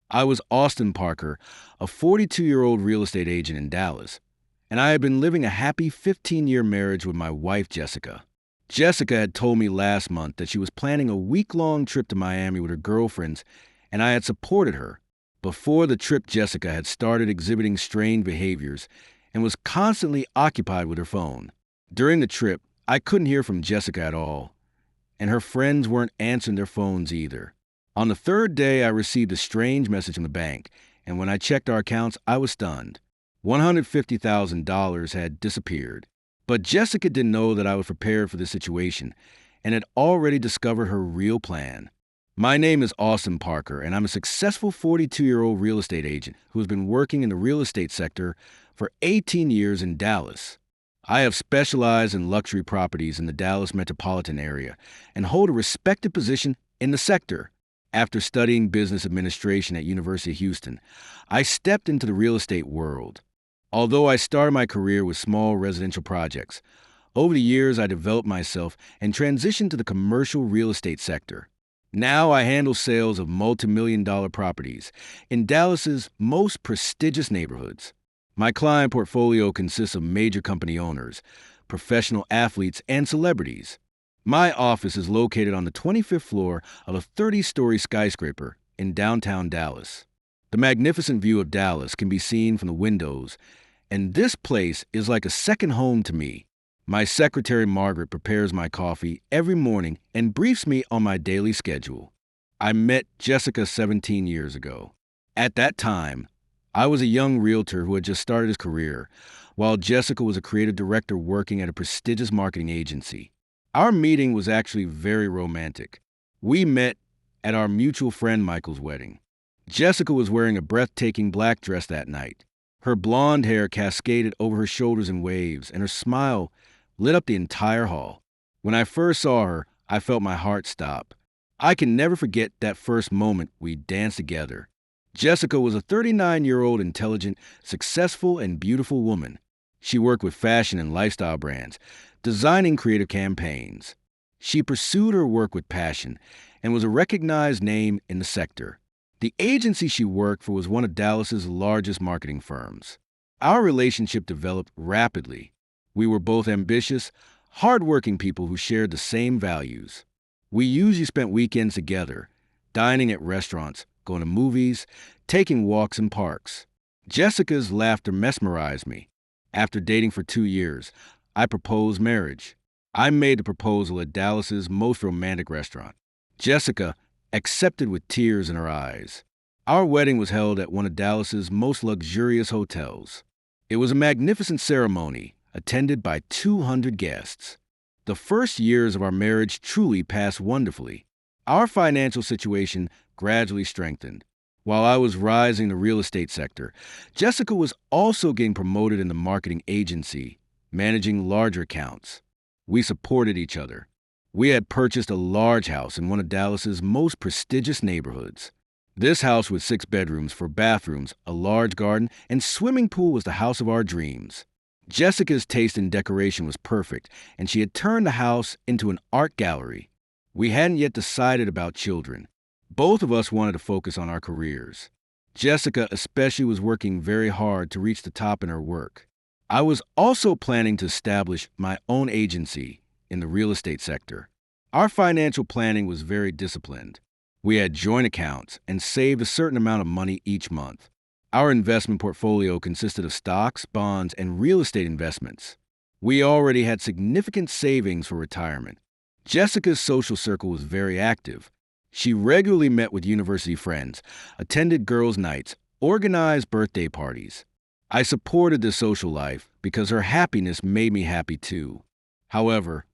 I was Austin Parker, a 42-year-old real estate agent in Dallas, and I had been living a happy 15-year marriage with my wife, Jessica. Jessica had told me last month that she was planning a week-long trip to Miami with her girlfriends, and I had supported her. Before the trip, Jessica had started exhibiting strange behaviors and was constantly occupied with her phone. During the trip, I couldn't hear from Jessica at all, and her friends weren't answering their phones either. On the third day, I received a strange message from the bank, and when I checked our accounts, I was stunned. $150,000 had disappeared. But Jessica didn't know that I was prepared for this situation and had already discovered her real plan. My name is Austin Parker, and I'm a successful 42-year-old real estate agent who has been working in the real estate sector for 18 years in Dallas. I have specialized in luxury properties in the Dallas metropolitan area and hold a respected position in the sector. After studying business administration at University of Houston, I stepped into the real estate world. Although I started my career with small residential projects, over the years I developed myself and transitioned to the commercial real estate sector. Now I handle sales of multi-million-dollar properties in Dallas's most prestigious neighborhoods. My client portfolio consists of major company owners, professional athletes, and celebrities. My office is located on the 25th floor of a 30-story skyscraper in downtown Dallas. The magnificent view of Dallas can be seen from the windows, and this place is like a second home to me. My secretary, Margaret, prepares my coffee every morning and briefs me on my daily schedule. I met Jessica 17 years ago. At that time, I was a young realtor who had just started his career, while Jessica was a creative director working at a prestigious marketing agency. Our meeting was actually very romantic. We met at our mutual friend Michael's wedding. Jessica was wearing a breathtaking black dress that night. Her blonde hair cascaded over her shoulders in waves, and her smile lit up the entire hall. When I first saw her, I felt my heart stop. I can never forget that first moment we danced together. Jessica was a 39-year-old intelligent, successful, and beautiful woman. She worked with fashion and lifestyle brands, designing creative campaigns. She pursued her work with passion and was a recognized name in the sector. The agency she worked for was one of Dallas's largest marketing firms. Our relationship developed rapidly. We were both ambitious, hardworking people who shared the same values. We usually spent weekends together, dining at restaurants, going to movies, taking walks in parks. Jessica's laughter mesmerized me. After dating for 2 years, I proposed marriage. I made the proposal at Dallas's most romantic restaurant. Jessica accepted with tears in her eyes. Our wedding was held at one of Dallas's most luxurious hotels. It was a magnificent ceremony, attended by 200 guests. The first years of our marriage truly passed wonderfully. Our financial situation gradually strengthened. While I was rising in the real estate sector, Jessica was also getting promoted in the marketing agency, managing larger accounts. We supported each other. We had purchased a large house in one of Dallas's most prestigious neighborhoods. This house with 6 bedrooms, 4 bathrooms, a large garden, and swimming pool was the house of our dreams. Jessica's taste in decoration was perfect, and she had turned the house into an art gallery. We hadn't yet decided about children. Both of us wanted to focus on our careers. Jessica especially was working very hard to reach the top in her work. I was also planning to establish my own agency in the real estate sector. Our financial planning was very disciplined. We had joint accounts and saved a certain amount of money each month. Our investment portfolio consisted of stocks, bonds, and real estate investments. We already had significant savings for retirement. Jessica's social circle was very active. She regularly met with university friends, attended girls' nights, organized birthday parties. I supported this social life because her happiness made me happy too. However,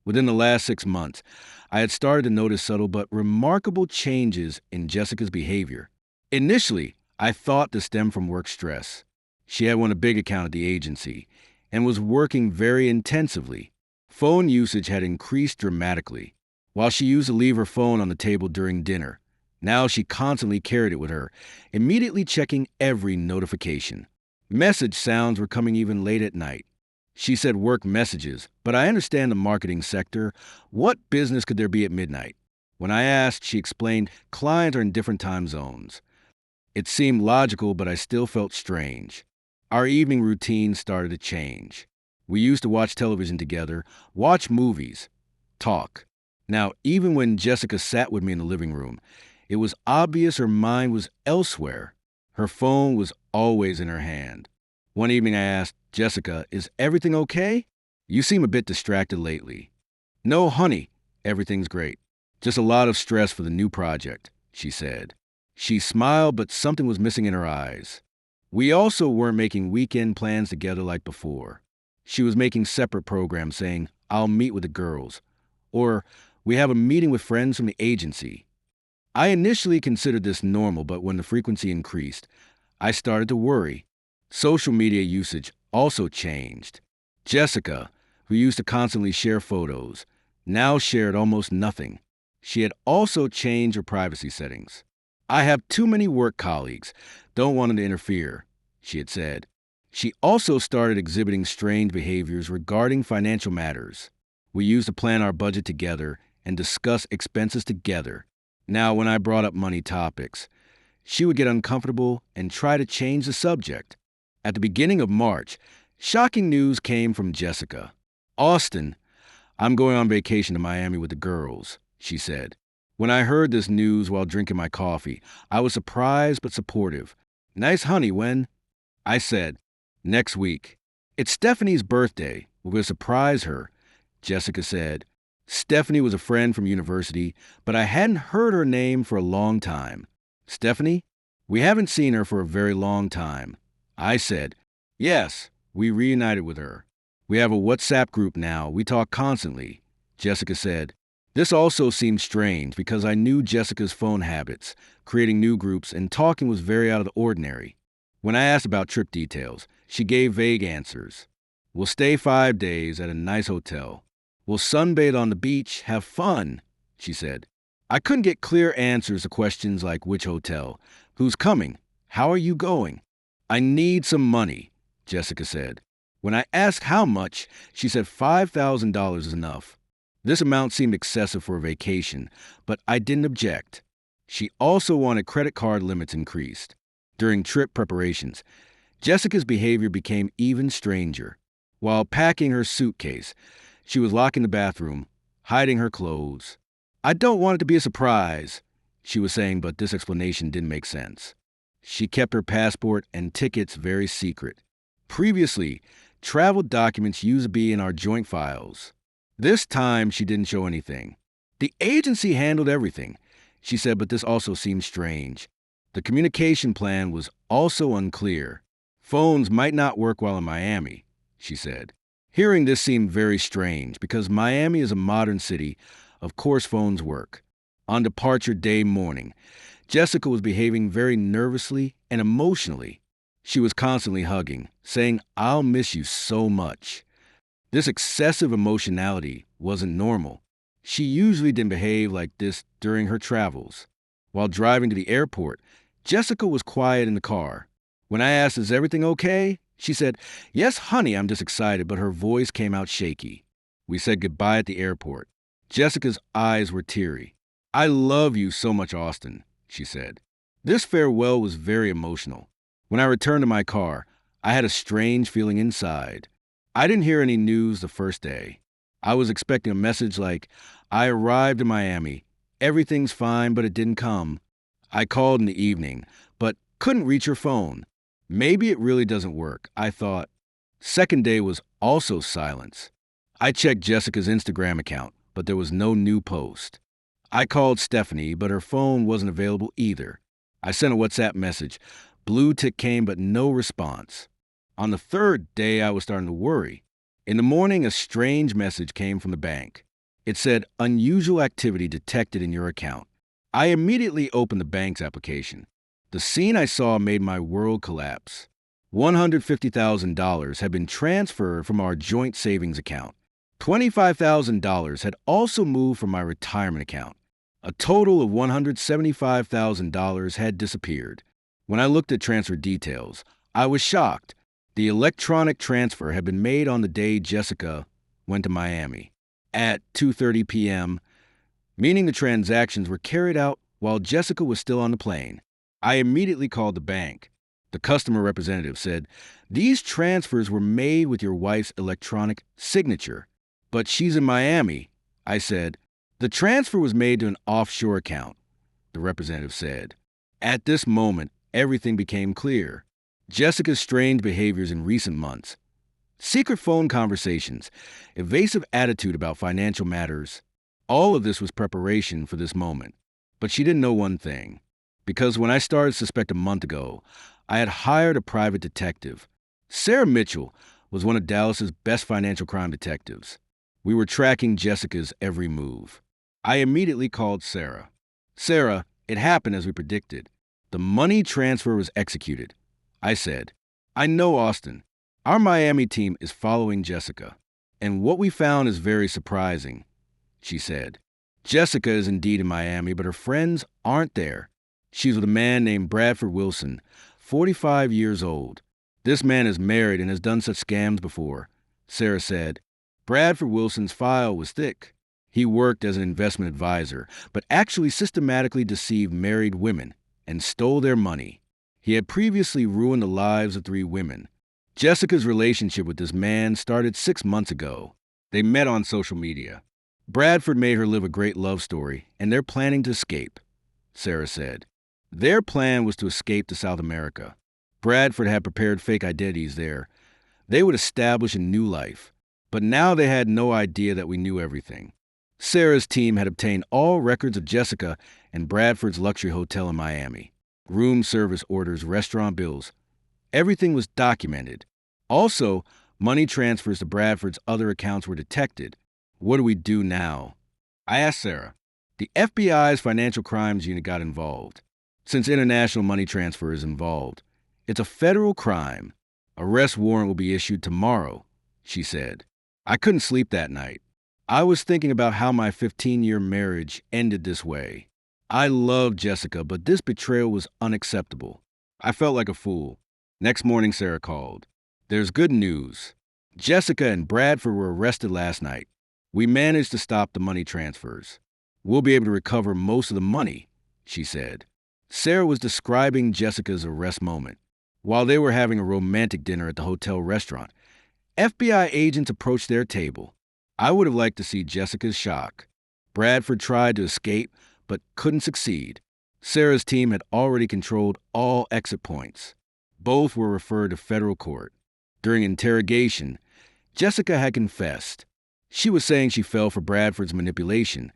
within the last 6 months, I had started to notice subtle but remarkable changes in Jessica's behavior. Initially, I thought this stemmed from work stress. She had won a big account at the agency and was working very intensively. Phone usage had increased dramatically. While she used to leave her phone on the table during dinner, now she constantly carried it with her, immediately checking every notification. Message sounds were coming even late at night. She said work messages, but I understand the marketing sector. What business could there be at midnight? When I asked, she explained clients are in different time zones. It seemed logical, but I still felt strange. Our evening routine started to change. We used to watch television together, watch movies, talk. Now, even when Jessica sat with me in the living room, it was obvious her mind was elsewhere. Her phone was always in her hand. One evening I asked, "Jessica, is everything okay? You seem a bit distracted lately." "No, honey, everything's great. Just a lot of stress for the new project," she said. She smiled, but something was missing in her eyes. We also weren't making weekend plans together like before. She was making separate programs saying, "I'll meet with the girls," or "We have a meeting with friends from the agency." I initially considered this normal, but when the frequency increased, I started to worry. Social media usage also changed. Jessica, who used to constantly share photos, now shared almost nothing. She had also changed her privacy settings. "I have too many work colleagues. Don't want them to interfere," she had said. She also started exhibiting strange behaviors regarding financial matters. We used to plan our budget together and discuss expenses together. Now, when I brought up money topics, she would get uncomfortable and try to change the subject. At the beginning of March, shocking news came from Jessica. "Austin, I'm going on vacation to Miami with the girls," she said. When I heard this news while drinking my coffee, I was surprised but supportive. "Nice, honey, when?" I said, "Next week. It's Stephanie's birthday. We're going to surprise her," Jessica said. Stephanie was a friend from university, but I hadn't heard her name for a long time. "Stephanie? We haven't seen her for a very long time." I said, "Yes, we reunited with her. We have a WhatsApp group now. We talk constantly," Jessica said. This also seemed strange because I knew Jessica's phone habits. Creating new groups and talking was very out of the ordinary. When I asked about trip details, she gave vague answers. "We'll stay 5 days at a nice hotel. We'll sunbathe on the beach, have fun," she said. I couldn't get clear answers to questions like which hotel, who's coming, how are you going. "I need some money," Jessica said. When I asked how much, she said $5,000 is enough. This amount seemed excessive for a vacation, but I didn't object. She also wanted credit card limits increased. During trip preparations, Jessica's behavior became even stranger. While packing her suitcase, she was locked in the bathroom, hiding her clothes. "I don't want it to be a surprise," she was saying, but this explanation didn't make sense. She kept her passport and tickets very secret. Previously, travel documents used to be in our joint files. This time, she didn't show anything. "The agency handled everything," she said, but this also seemed strange. The communication plan was also unclear. "Phones might not work while in Miami," she said. Hearing this seemed very strange because Miami is a modern city. Of course, phones work. On departure day morning, Jessica was behaving very nervously and emotionally. She was constantly hugging, saying, "I'll miss you so much." This excessive emotionality wasn't normal. She usually didn't behave like this during her travels. While driving to the airport, Jessica was quiet in the car. When I asked, "Is everything okay?" she said, "Yes, honey, I'm just excited," but her voice came out shaky. We said goodbye at the airport. Jessica's eyes were teary. "I love you so much, Austin," she said. This farewell was very emotional. When I returned to my car, I had a strange feeling inside. I didn't hear any news the first day. I was expecting a message like, "I arrived in Miami. Everything's fine," but it didn't come. I called in the evening, but couldn't reach her phone. Maybe it really doesn't work, I thought. Second day was also silence. I checked Jessica's Instagram account, but there was no new post. I called Stephanie, but her phone wasn't available either. I sent a WhatsApp message. Blue tick came, but no response. On the third day, I was starting to worry. In the morning, a strange message came from the bank. It said, "Unusual activity detected in your account." I immediately opened the bank's application. The scene I saw made my world collapse. $150,000 had been transferred from our joint savings account. $25,000 had also moved from my retirement account. A total of $175,000 had disappeared. When I looked at transfer details, I was shocked. The electronic transfer had been made on the day Jessica went to Miami at 2:30 p.m., meaning the transactions were carried out while Jessica was still on the plane. I immediately called the bank. The customer representative said, "These transfers were made with your wife's electronic signature, but she's in Miami." I said, "The transfer was made to an offshore account," the representative said. At this moment, everything became clear. Jessica's strange behaviors in recent months, secret phone conversations, evasive attitude about financial matters, all of this was preparation for this moment. But she didn't know one thing. Because when I started to suspect a month ago, I had hired a private detective. Sarah Mitchell was one of Dallas's best financial crime detectives. We were tracking Jessica's every move. I immediately called Sarah. "Sarah, it happened as we predicted. The money transfer was executed." I said, "I know, Austin. Our Miami team is following Jessica. And what we found is very surprising," she said. "Jessica is indeed in Miami, but her friends aren't there. She's with a man named Bradford Wilson, 45 years old. This man is married and has done such scams before," Sarah said. "Bradford Wilson's file was thick. He worked as an investment advisor, but actually systematically deceived married women and stole their money. He had previously ruined the lives of 3 women. Jessica's relationship with this man started 6 months ago. They met on social media. Bradford made her live a great love story, and they're planning to escape," Sarah said. Their plan was to escape to South America. Bradford had prepared fake identities there. They would establish a new life. But now they had no idea that we knew everything. Sarah's team had obtained all records of Jessica and Bradford's luxury hotel in Miami. Room service orders, restaurant bills. Everything was documented. Also, money transfers to Bradford's other accounts were detected. What do we do now? I asked Sarah. The FBI's Financial Crimes Unit got involved. Since international money transfer is involved, it's a federal crime. Arrest warrant will be issued tomorrow, she said. I couldn't sleep that night. I was thinking about how my 15-year marriage ended this way. I loved Jessica, but this betrayal was unacceptable. I felt like a fool. Next morning, Sarah called. "There's good news. Jessica and Bradford were arrested last night. We managed to stop the money transfers. We'll be able to recover most of the money," she said. Sarah was describing Jessica's arrest moment. While they were having a romantic dinner at the hotel restaurant, FBI agents approached their table. I would have liked to see Jessica's shock. Bradford tried to escape, but couldn't succeed. Sarah's team had already controlled all exit points. Both were referred to federal court. During interrogation, Jessica had confessed. She was saying she fell for Bradford's manipulation,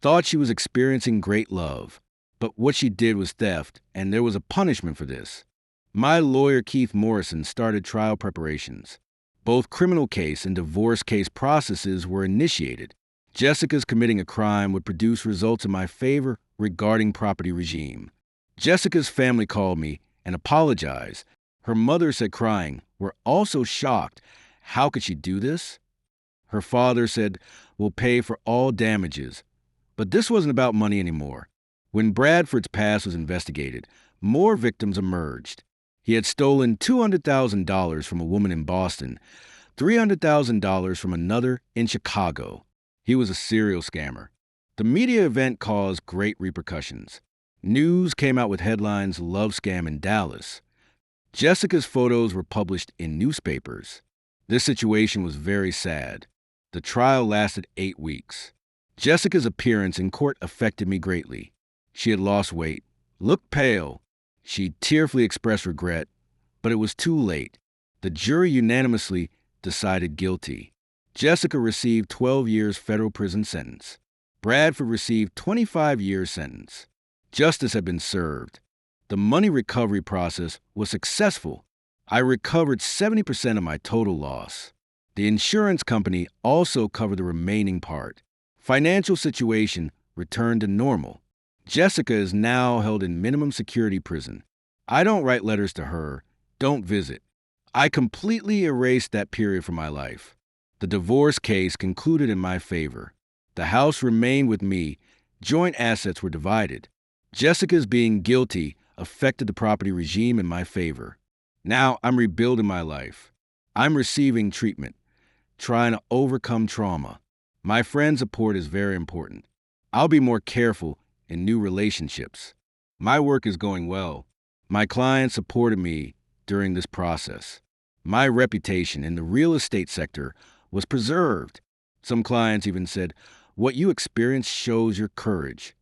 thought she was experiencing great love. But what she did was theft, and there was a punishment for this. My lawyer, Keith Morrison, started trial preparations. Both criminal case and divorce case processes were initiated. Jessica's committing a crime would produce results in my favor regarding property regime. Jessica's family called me and apologized. Her mother said, crying, "We're also shocked. How could she do this?" Her father said, "We'll pay for all damages." But this wasn't about money anymore. When Bradford's past was investigated, more victims emerged. He had stolen $200,000 from a woman in Boston, $300,000 from another in Chicago. He was a serial scammer. The media event caused great repercussions. News came out with headlines, "Love Scam in Dallas." Jessica's photos were published in newspapers. This situation was very sad. The trial lasted 8 weeks. Jessica's appearance in court affected me greatly. She had lost weight, looked pale. She tearfully expressed regret, but it was too late. The jury unanimously decided guilty. Jessica received 12 years federal prison sentence. Bradford received 25 years sentence. Justice had been served. The money recovery process was successful. I recovered 70% of my total loss. The insurance company also covered the remaining part. Financial situation returned to normal. Jessica is now held in minimum security prison. I don't write letters to her, don't visit. I completely erased that period from my life. The divorce case concluded in my favor. The house remained with me. Joint assets were divided. Jessica's being guilty affected the property regime in my favor. Now I'm rebuilding my life. I'm receiving treatment, trying to overcome trauma. My friend support is very important. I'll be more careful in new relationships. My work is going well. My clients supported me during this process. My reputation in the real estate sector was preserved. Some clients even said, "What you experienced shows your courage."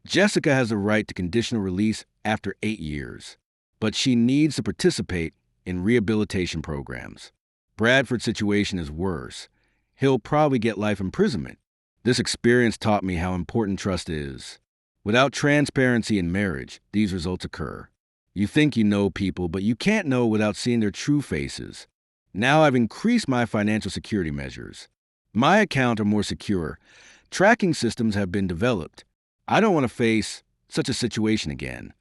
Jessica has the right to conditional release after 8 years, but she needs to participate in rehabilitation programs. Bradford's situation is worse. He'll probably get life imprisonment. This experience taught me how important trust is. Without transparency in marriage, these results occur. You think you know people, but you can't know without seeing their true faces. Now I've increased my financial security measures. My accounts are more secure. Tracking systems have been developed. I don't want to face such a situation again.